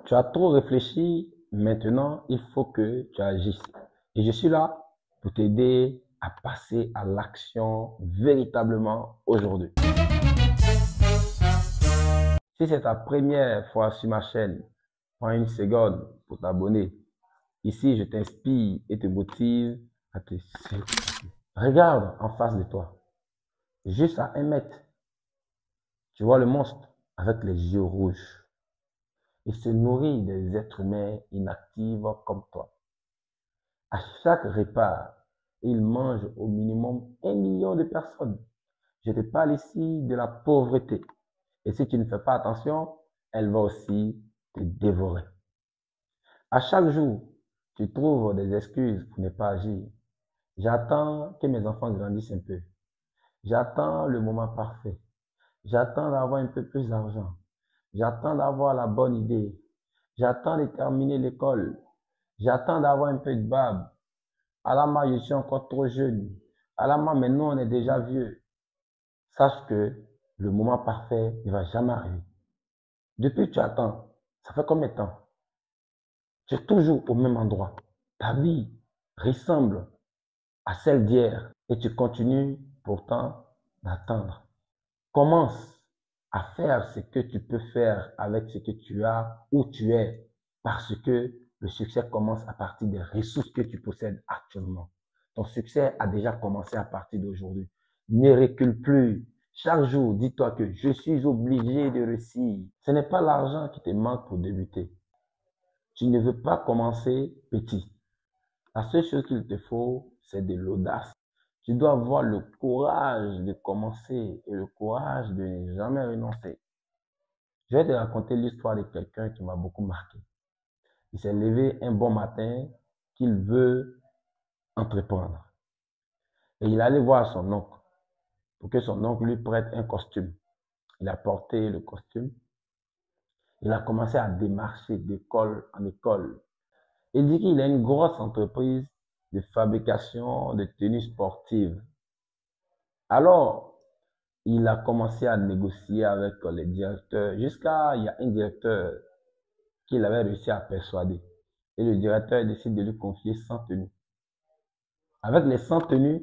Tu as trop réfléchi, maintenant il faut que tu agisses. Et je suis là pour t'aider à passer à l'action véritablement aujourd'hui. Si c'est ta première fois sur ma chaîne, prends une seconde pour t'abonner. Ici, je t'inspire et te motive à te suivre. Regarde en face de toi, juste à 1 mètre, tu vois le monstre avec les yeux rouges. Il se nourrit des êtres humains inactifs comme toi. À chaque repas, il mange au minimum 1 million de personnes. Je te parle ici de la pauvreté. Et si tu ne fais pas attention, elle va aussi te dévorer. À chaque jour, tu trouves des excuses pour ne pas agir. J'attends que mes enfants grandissent un peu. J'attends le moment parfait. J'attends d'avoir un peu plus d'argent. J'attends d'avoir la bonne idée. J'attends de terminer l'école. J'attends d'avoir un peu de barbe. Alama, je suis encore trop jeune. Alama, maintenant on est déjà vieux. Sache que le moment parfait ne va jamais arriver. Depuis que tu attends, ça fait combien de temps? Tu es toujours au même endroit. Ta vie ressemble à celle d'hier et tu continues pourtant d'attendre. Commence à faire ce que tu peux faire avec ce que tu as, où tu es, parce que le succès commence à partir des ressources que tu possèdes actuellement. Ton succès a déjà commencé à partir d'aujourd'hui. Ne recule plus. Chaque jour, dis-toi que je suis obligé de réussir. Ce n'est pas l'argent qui te manque pour débuter. Tu ne veux pas commencer petit. La seule chose qu'il te faut, c'est de l'audace. Tu dois avoir le courage de commencer et le courage de ne jamais renoncer. Je vais te raconter l'histoire de quelqu'un qui m'a beaucoup marqué. Il s'est levé un bon matin qu'il veut entreprendre. Et il allait voir son oncle pour que son oncle lui prête un costume. Il a porté le costume. Il a commencé à démarcher d'école en école. Il dit qu'il a une grosse entreprise de fabrication de tenues sportives. Alors, il a commencé à négocier avec les directeurs jusqu'à il y a un directeur qu'il avait réussi à persuader. Et le directeur décide de lui confier 100 tenues. Avec les 100 tenues,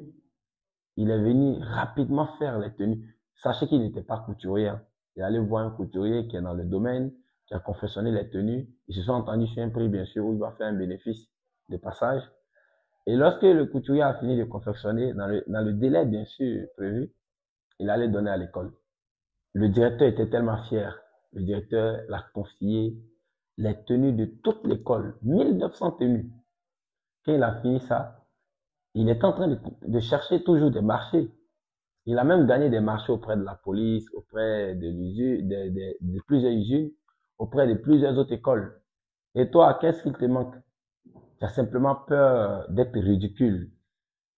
il est venu rapidement faire les tenues. Sachez qu'il n'était pas couturier. Il allait voir un couturier qui est dans le domaine, qui a confectionné les tenues. Ils se sont entendus sur un prix, bien sûr, où il va faire un bénéfice de passage. Et lorsque le couturier a fini de confectionner, dans le délai, bien sûr, prévu, il allait donner à l'école. Le directeur était tellement fier. Le directeur l'a confié les tenues de toute l'école, 1900 tenues. Quand il a fini ça, il est en train de chercher toujours des marchés. Il a même gagné des marchés auprès de la police, auprès de l'usine, de plusieurs usines, auprès de plusieurs autres écoles. Et toi, qu'est-ce qu'il te manque? Tu as simplement peur d'être ridicule.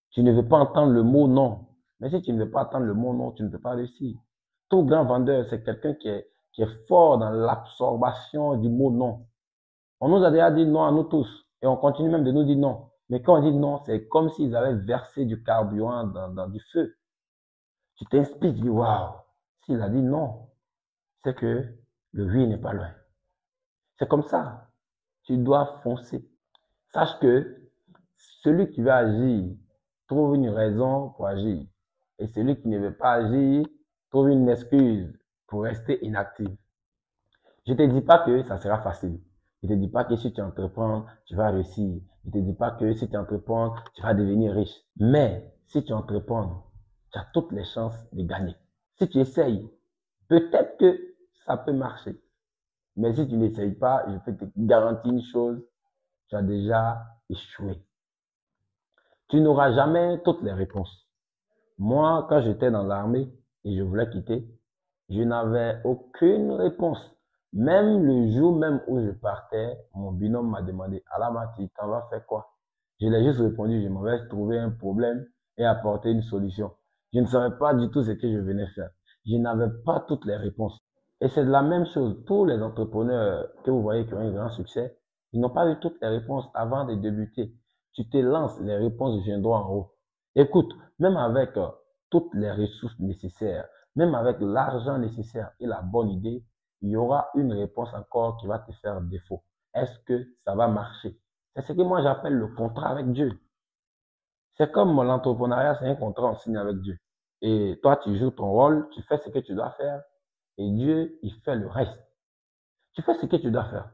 Tu ne veux pas entendre le mot non. Mais si tu ne veux pas entendre le mot non, tu ne peux pas réussir. Tout grand vendeur, c'est quelqu'un qui est fort dans l'absorption du mot non. On nous a déjà dit non à nous tous. Et on continue même de nous dire non. Mais quand on dit non, c'est comme s'ils avaient versé du carburant dans du feu. Tu t'inspires, tu dis waouh. S'il a dit non, c'est que le oui n'est pas loin. C'est comme ça. Tu dois foncer. Sache que celui qui veut agir trouve une raison pour agir. Et celui qui ne veut pas agir trouve une excuse pour rester inactif. Je ne te dis pas que ça sera facile. Je ne te dis pas que si tu entreprends, tu vas réussir. Je ne te dis pas que si tu entreprends, tu vas devenir riche. Mais si tu entreprends, tu as toutes les chances de gagner. Si tu essayes, peut-être que ça peut marcher. Mais si tu n'essayes pas, je peux te garantir une chose, tu as déjà échoué. Tu n'auras jamais toutes les réponses. Moi, quand j'étais dans l'armée et je voulais quitter, je n'avais aucune réponse. Même le jour même où je partais, mon binôme m'a demandé, Alama, tu t'en vas faire quoi? Je l'ai juste répondu, je m'en vais trouver un problème et apporter une solution. Je ne savais pas du tout ce que je venais faire. Je n'avais pas toutes les réponses. Et c'est de la même chose. Tous les entrepreneurs que vous voyez qui ont un grand succès, ils n'ont pas eu toutes les réponses avant de débuter. Tu te lances, les réponses viendront en haut. Écoute, même avec toutes les ressources nécessaires, même avec l'argent nécessaire et la bonne idée, il y aura une réponse encore qui va te faire défaut. Est-ce que ça va marcher? C'est ce que moi j'appelle le contrat avec Dieu. C'est comme l'entrepreneuriat, c'est un contrat, on signe avec Dieu. Et toi, tu joues ton rôle, tu fais ce que tu dois faire, et Dieu, il fait le reste. Tu fais ce que tu dois faire.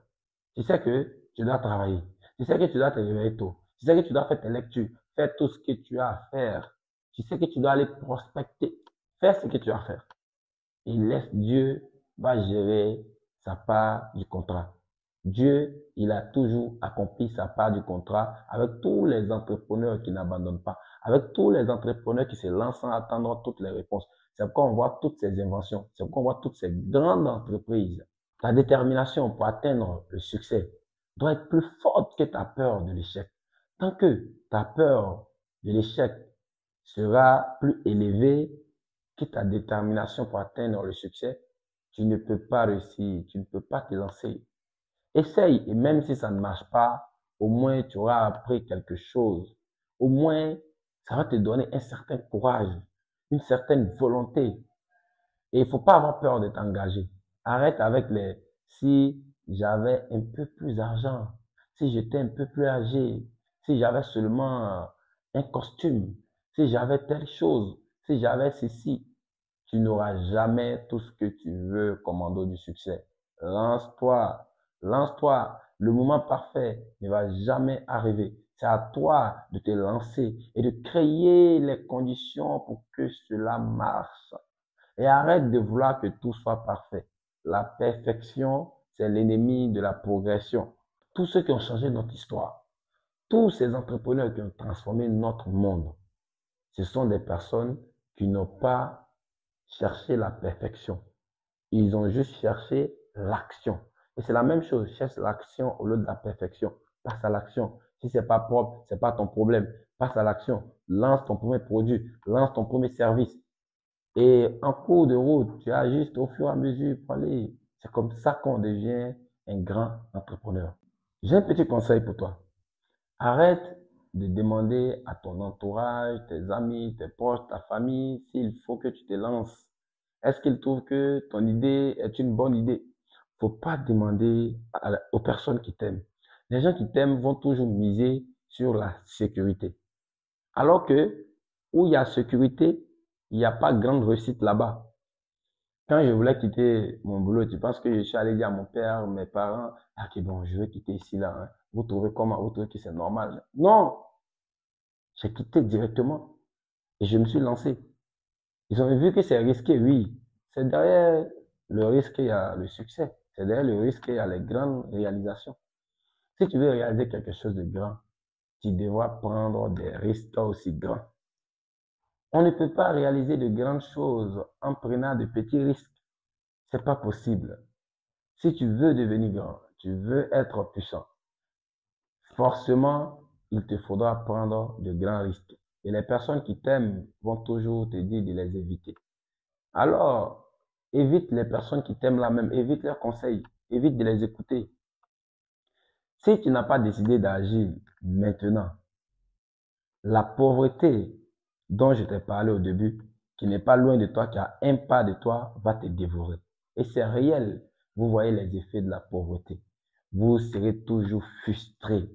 Tu sais que tu dois travailler. Tu sais que tu dois te réveiller tôt. Tu sais que tu dois faire tes lectures. Faire tout ce que tu as à faire. Tu sais que tu dois aller prospecter. Faire ce que tu as à faire. Et laisse Dieu va gérer sa part du contrat. Dieu, il a toujours accompli sa part du contrat avec tous les entrepreneurs qui n'abandonnent pas, avec tous les entrepreneurs qui se lancent sans attendre toutes les réponses. C'est pourquoi on voit toutes ces inventions, c'est pourquoi on voit toutes ces grandes entreprises. Ta détermination pour atteindre le succès doit être plus forte que ta peur de l'échec. Tant que ta peur de l'échec sera plus élevée que ta détermination pour atteindre le succès, tu ne peux pas réussir, tu ne peux pas te lancer. Essaye, et même si ça ne marche pas, au moins tu auras appris quelque chose. Au moins, ça va te donner un certain courage, une certaine volonté. Et il ne faut pas avoir peur de t'engager. Arrête avec les si j'avais un peu plus d'argent, si j'étais un peu plus âgé, si j'avais seulement un costume, si j'avais telle chose, si j'avais ceci. Tu n'auras jamais tout ce que tu veux comme en du succès. Lance-toi, lance-toi. Le moment parfait ne va jamais arriver. C'est à toi de te lancer et de créer les conditions pour que cela marche. Et arrête de vouloir que tout soit parfait. La perfection, c'est l'ennemi de la progression. Tous ceux qui ont changé notre histoire, tous ces entrepreneurs qui ont transformé notre monde, ce sont des personnes qui n'ont pas cherché la perfection. Ils ont juste cherché l'action. Et c'est la même chose. Cherche l'action au lieu de la perfection. Passe à l'action. Si c'est pas propre, c'est pas ton problème. Passe à l'action. Lance ton premier produit. Lance ton premier service. Et en cours de route, tu ajustes au fur et à mesure pour aller. C'est comme ça qu'on devient un grand entrepreneur. J'ai un petit conseil pour toi. Arrête de demander à ton entourage, tes amis, tes proches, ta famille, s'il faut que tu te lances. Est-ce qu'ils trouvent que ton idée est une bonne idée? Faut pas demander aux personnes qui t'aiment. Les gens qui t'aiment vont toujours miser sur la sécurité. Alors que où il y a sécurité, il n'y a pas grande réussite là-bas. Quand je voulais quitter mon boulot, tu penses que je suis allé dire à mon père, mes parents, ah, ok, bon, je vais quitter ici, là, hein. Vous trouvez comment? Vous trouvez que c'est normal? Non! J'ai quitté directement et je me suis lancé. Ils ont vu que c'est risqué, oui. C'est derrière le risque qu'il y a le succès. C'est derrière le risque qu'il y a les grandes réalisations. Si tu veux réaliser quelque chose de grand, tu devras prendre des risques aussi grands. On ne peut pas réaliser de grandes choses en prenant de petits risques. C'est pas possible. Si tu veux devenir grand, tu veux être puissant, forcément, il te faudra prendre de grands risques. Et les personnes qui t'aiment vont toujours te dire de les éviter. Alors, évite les personnes qui t'aiment la même, évite leurs conseils, évite de les écouter. Si tu n'as pas décidé d'agir maintenant, la pauvreté dont je t'ai parlé au début, qui n'est pas loin de toi, qui a un pas de toi, va te dévorer. Et c'est réel. Vous voyez les effets de la pauvreté. Vous serez toujours frustré.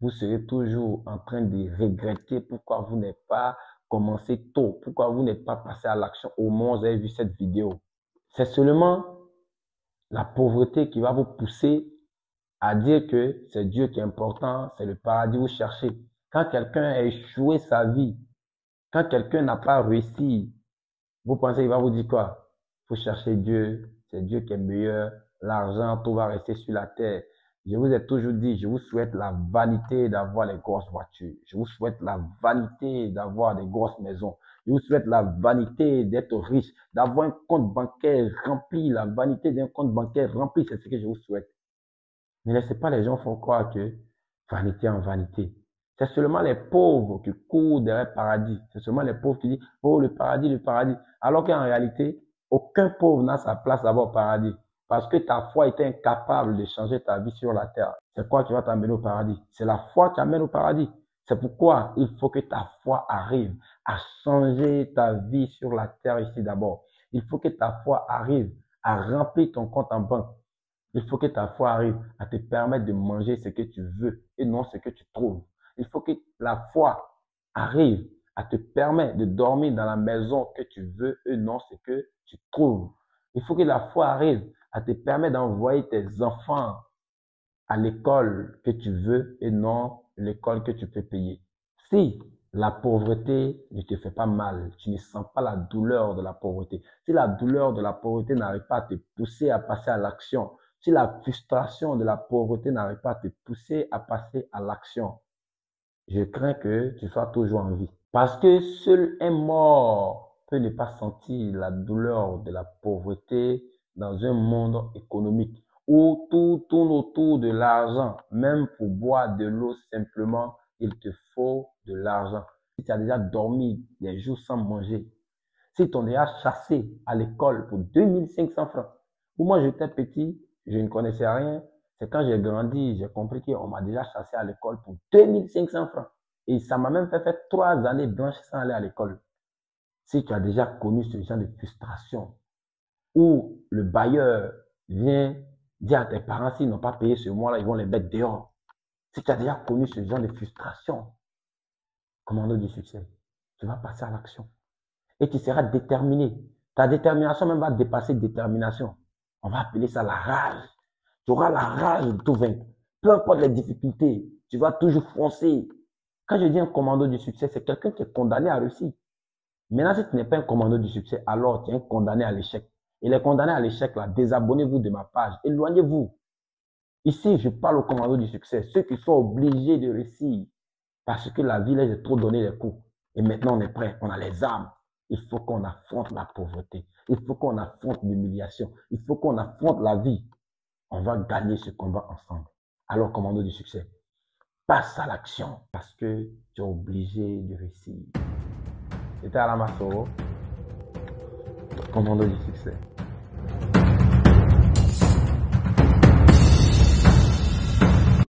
Vous serez toujours en train de regretter pourquoi vous n'êtes pas commencé tôt, pourquoi vous n'êtes pas passé à l'action au moment où vous avez vu cette vidéo. C'est seulement la pauvreté qui va vous pousser à dire que c'est Dieu qui est important, c'est le paradis que vous cherchez. Quand quelqu'un a échoué sa vie, quand quelqu'un n'a pas réussi, vous pensez qu'il va vous dire quoi? Il faut chercher Dieu, c'est Dieu qui est meilleur, l'argent, tout va rester sur la terre. Je vous ai toujours dit, je vous souhaite la vanité d'avoir les grosses voitures. Je vous souhaite la vanité d'avoir des grosses maisons. Je vous souhaite la vanité d'être riche, d'avoir un compte bancaire rempli, la vanité d'un compte bancaire rempli, c'est ce que je vous souhaite. Ne laissez pas les gens faire croire que vanité en vanité. C'est seulement les pauvres qui courent derrière le paradis. C'est seulement les pauvres qui disent, oh, le paradis, le paradis. Alors qu'en réalité, aucun pauvre n'a sa place là-bas au paradis. Parce que ta foi était incapable de changer ta vie sur la terre. C'est quoi qui va t'amener au paradis? C'est la foi qui amène au paradis. C'est pourquoi il faut que ta foi arrive à changer ta vie sur la terre ici d'abord. Il faut que ta foi arrive à remplir ton compte en banque. Il faut que ta foi arrive à te permettre de manger ce que tu veux et non ce que tu trouves. Il faut que la foi arrive à te permettre de dormir dans la maison que tu veux et non ce que tu trouves. Il faut que la foi arrive à te permettre d'envoyer tes enfants à l'école que tu veux et non l'école que tu peux payer. Si la pauvreté ne te fait pas mal, tu ne sens pas la douleur de la pauvreté, si la douleur de la pauvreté n'arrive pas à te pousser à passer à l'action, si la frustration de la pauvreté n'arrive pas à te pousser à passer à l'action, je crains que tu sois toujours en vie. Parce que seul un mort peut ne pas sentir la douleur de la pauvreté dans un monde économique où tout tourne autour de l'argent. Même pour boire de l'eau simplement, il te faut de l'argent. Si tu as déjà dormi des jours sans manger, si tu es déjà chassé à l'école pour 2500 francs. Pour moi, j'étais petit, je ne connaissais rien. C'est quand j'ai grandi, j'ai compris qu'on m'a déjà chassé à l'école pour 2500 francs. Et ça m'a même fait 3 années blanches sans aller à l'école. Si tu as déjà connu ce genre de frustration, où le bailleur vient dire à tes parents s'ils n'ont pas payé ce mois-là, ils vont les mettre dehors. Si tu as déjà connu ce genre de frustration, commando du succès, tu vas passer à l'action. Et tu seras déterminé. Ta détermination même va dépasser détermination. On va appeler ça la rage. Tu auras la rage de tout vaincre. Peu importe les difficultés, tu vas toujours foncer. Quand je dis un commando du succès, c'est quelqu'un qui est condamné à réussir. Maintenant, si tu n'es pas un commando du succès, alors tu es un condamné à l'échec. Et les condamnés à l'échec, là, désabonnez-vous de ma page. Éloignez-vous. Ici, je parle au commando du succès. Ceux qui sont obligés de réussir parce que la vie les a trop donné les coups. Et maintenant, on est prêt. On a les armes. Il faut qu'on affronte la pauvreté. Il faut qu'on affronte l'humiliation. Il faut qu'on affronte la vie. On va gagner ce combat ensemble. Alors, commando du succès, passe à l'action parce que tu es obligé de réussir. C'était Alama Soro, commando du succès.